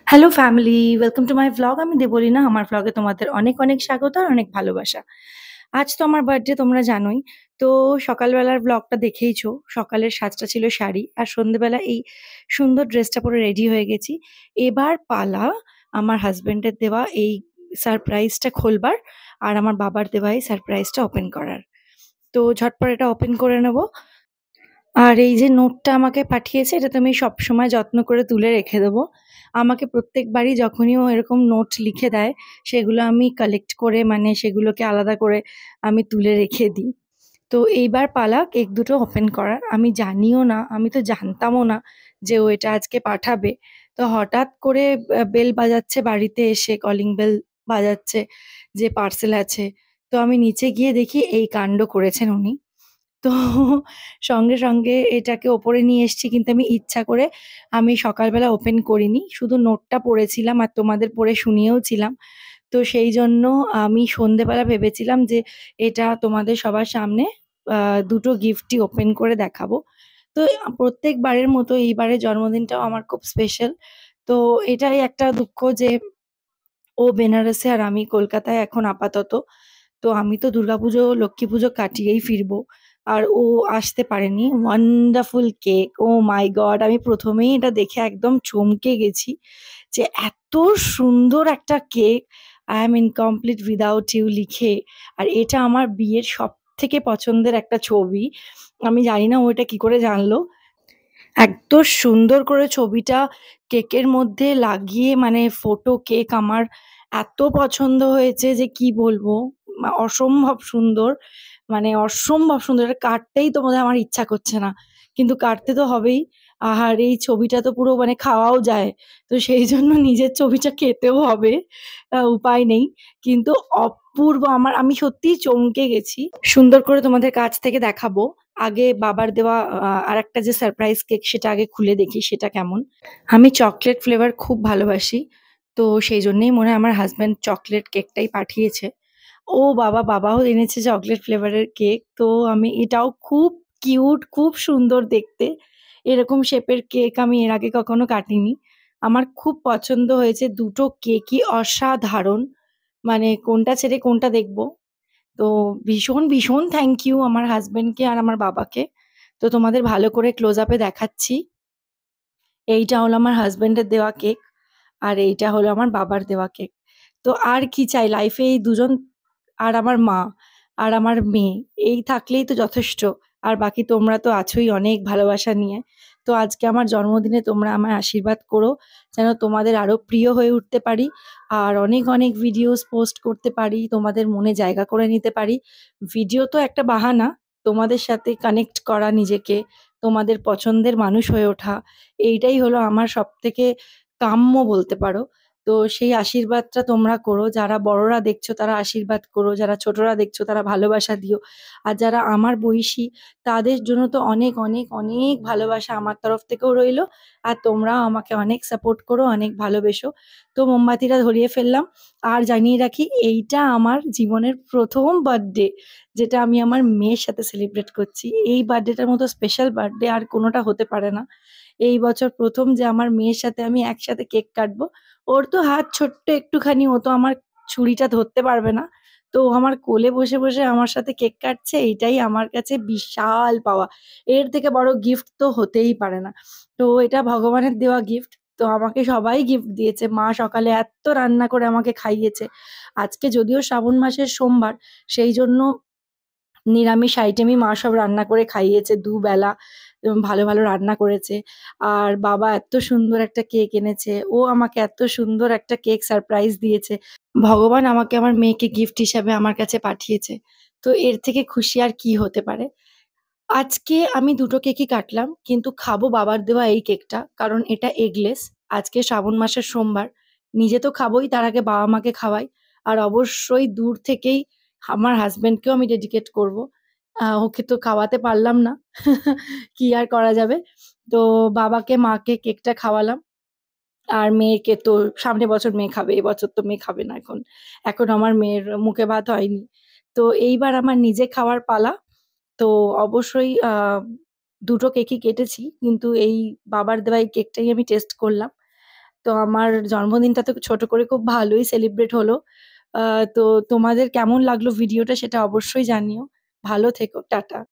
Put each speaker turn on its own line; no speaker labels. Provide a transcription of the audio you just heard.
Hello family, welcome to my vlog. আমি দেবলীনা। আমার ভ্লগে তোমাদের অনেক, অনেক স্বাগত আর অনেক ভালোবাসা। আজ তো আমার বার্থডে তোমরা জানোই। তো সকালবেলার ভ্লগটা দেখেইছো। সকালের সাজটা ছিল শাড়ি আর সন্ধ্যেবেলা এই সুন্দর ড্রেসটা পরে রেডি হয়ে গেছি। এবার পালা আমার হাসব্যান্ডের দেওয়া এই সারপ্রাইজটা খোলবার আর আমার বাবার দেওয়া এই সারপ্রাইজটা ওপেন করার। তো ঝটপট এটা ওপেন করে নেব। আর এই যে নোটটা আমাকে পাঠিয়েছে এটা তো আমি সবসময় যত্ন করে তুলে রেখে দেবো। আমাকে প্রত্যেকবারই যখনই ও এরকম নোট লিখে দেয় সেগুলো আমি কালেক্ট করে মানে সেগুলোকে আলাদা করে আমি তুলে রেখে দিই। তো এইবার পালা কেক দুটো ওপেন করার। আমি জানিও না, আমি তো জানতামও না যে ও এটা আজকে পাঠাবে। তো হঠাৎ করে বেল বাজাচ্ছে বাড়িতে এসে, কলিং বেল বাজাচ্ছে যে পার্সেল আছে। তো আমি নিচে গিয়ে দেখি এই কাণ্ড করেছেন উনি। তো সঙ্গে এটাকে ওপরে নিয়ে এসছি কিন্তু আমি ইচ্ছা করে আমি সকালবেলা ওপেন করিনি। শুধু নোটটা পড়েছিলাম আর তোমাদের পড়ে শুনিয়েও ছিলাম। তো সেই জন্য আমি সন্ধ্যেবেলা ভেবেছিলাম যে এটা তোমাদের সবার সামনে আ দুটো গিফটই ওপেন করে দেখাবো। তো প্রত্যেকবারের মতো এইবারের জন্মদিনটাও আমার খুব স্পেশাল। তো এটাই একটা দুঃখ যে ও বেনারসে আর আমি কলকাতায় এখন আপাতত। তো আমি তো দুর্গাপুজো, লক্ষ্মী পুজো কাটিয়েই ফিরবো। আর ও আসতে পারেনি। Wonderful cake! Oh my God! আমি ১ম এই এটা দেখে একদম চমকে গেছি যে এত সুন্দর একটা cake, "I am incomplete without you" লিখে। আর এটা আমার বিয়ের সবথেকে পছন্দের একটা ছবি। আমি জানি না ও এটা কি করে জানলো। এত সুন্দর করে ছবিটা কেকের মধ্যে লাগিয়ে মানে ফোটো কেক আমার এত পছন্দ হয়েছে যে কি বলবো? অসম্ভব সুন্দর। মানে অসম্ভব সুন্দর। এটা কাটতেই তো বোধহয় আমার ইচ্ছা করছে না। কিন্তু কাটতে তো হবেই। আর এই ছবিটা তো পুরো মানে খাওয়াও যায়। তো সেইজন্য নিজের ছবিটা খেতেও হবে। উপায় নেই। কিন্তু অপূর্ব আমি সত্যিই চমকে গেছি। সুন্দর করে তোমাদের কাছ থেকে দেখাবো। আগে বাবার দেওয়া আরেকটা যে সারপ্রাইজ কেক সেটা আগে খুলে দেখি সেটা কেমন। আমি চকোলেট ফ্লেভার খুব ভালোবাসি। তো সেইজন্যেই মনে হয় আমার হাসব্যান্ড চকোলেট কেকটাই পাঠিয়েছে। ও বাবা! বাবাও এনেছে চকোলেট ফ্লেভারের কেক। তো আমি এটাও খুব কিউট, খুব সুন্দর দেখতে। এরকম শেপের কেক আমি এর আগে কখনো কাটিনি। আমার খুব পছন্দ হয়েছে। দুটো কেকই অসাধারণ। মানে কোনটা ছেড়ে কোনটা দেখব। তো ভীষণ থ্যাংক ইউ আমার হাসব্যান্ডকে আর আমার বাবাকে। তো তোমাদের ভালো করে ক্লোজ আপ এ দেখাচ্ছি। এইটা হলো আমার হাসব্যান্ডের দেওয়া কেক। আর এইটা হলো আমার বাবার দেওয়া কেক। তো আর কি চাই লাইফে এই দুজন আর আমার মা আর আমার মেয়ে এই থাকলেই তো যথেষ্ট। আর বাকি তোমরা তো আছোই অনেক ভালোবাসা নিয়ে। তো আজকে আমার জন্মদিনে তোমরা আমায় আশীর্বাদ করো যেন তোমাদের আরো প্রিয় হয়ে উঠতে পারি। আর অনেক, অনেক ভিডিওস পোস্ট করতে পারি, তোমাদের মনে জায়গা করে নিতে পারি। ভিডিও তো একটা বাহানা, তোমাদের সাথে কানেক্ট করা নিজেকে, তোমাদের পছন্দের মানুষ হয়ে ওঠা। এইটাই হলো আমার সবথেকে কাম্য বলতে পারো। তো সেই আশীর্বাদটা তোমরা করো। যারা বড়রা দেখছো তারা আশীর্বাদ করো। যারা ছোটরা দেখছো তারা ভালোবাসা দিও। আর যারা আমার বয়সী তাদের জন্য তো অনেক, অনেক, অনেক ভালোবাসা আমার তরফ থেকেও রইলো। আর তোমরাও আমাকে অনেক সাপোর্ট করো, অনেক ভালোবেসো। তো মোমবাতিটা ধরিয়ে ফেললাম। আর জানিয়ে রাখি এইটা আমার জীবনের ১ম বার্থডে যেটা আমি আমার মেয়ের সাথে সেলিব্রেট করছি। এই বার্থডেটার মতো স্পেশাল বার্থডে আর কোনোটা হতে পারে না। এই বছর ১ম যে আমার মেয়ের সাথে আমি একসাথে কেক কাটবো। ওর তো হাত ছোট্ট একটুখানি, ও তো আমার ছুরিটা ধরতে পারবে না। তো ও আমার কোলে বসে আমার সাথে কেক কাটছে এইটাই আমার কাছে বিশাল পাওয়া। এর থেকে বড় গিফট তো হতেই পারে না। তো এটা ভগবানের দেওয়া গিফট। তো আমাকে সবাই গিফট দিয়েছে। মা সকালে এত্ত রান্না করে আমাকে খাইয়েছে। আজকে যদিও শ্রাবণ মাসের সোমবার, সেইজন্য নিরামিষ আইটেমই মা সব রান্না করে খাইয়েছে দুবেলা এবং ভালো রান্না করেছে। আর বাবা এত্ত সুন্দর একটা কেক এনেছে। ও আমাকে এত্ত সুন্দর একটা কেক সারপ্রাইজ দিয়েছে। ভগবান আমাকে আমার মেয়েকে গিফট হিসাবে আমার কাছে পাঠিয়েছে। তো এর থেকে খুশি আর কি হতে পারে? আজকে আমি ২ টো কেকই কাটলাম। কিন্তু খাবো বাবার দেওয়া এই কেকটা। কারণ এটা এগলেস। আজকে শ্রাবণ মাসের সোমবার। নিজে তো খাবোই, তার আগে বাবা-মাকে খাওয়াই। আর অবশ্যই দূর থেকেই আমার হাসব্যান্ডকেও আমি ডেডিকেট করব। ওকে তো খাওয়াতে পারলাম না। কি আর করা যাবে? তো বাবাকে, মাকে কেকটা খাওয়ালাম। আর মেয়েকে তো সামনের বছর মেয়ে খাবে। এবছর তো মেয়ে খাবে না এখন। এখন আমার মেয়ের মুখে ভাত হয়নি। তো এইবার আমার নিজে খাওয়ার পালা। তো অবশ্যই ২ টো কেকই কেটেছি। কিন্তু এই বাবার দেওয়া এই কেকটাই আমি টেস্ট করলাম। তো আমার জন্মদিনটা তো ছোট করে খুব ভালোই সেলিব্রেট হলো। তো তোমাদের কেমন লাগলো ভিডিওটা সেটা অবশ্যই জানিও। ভালো থেকো। টাটা।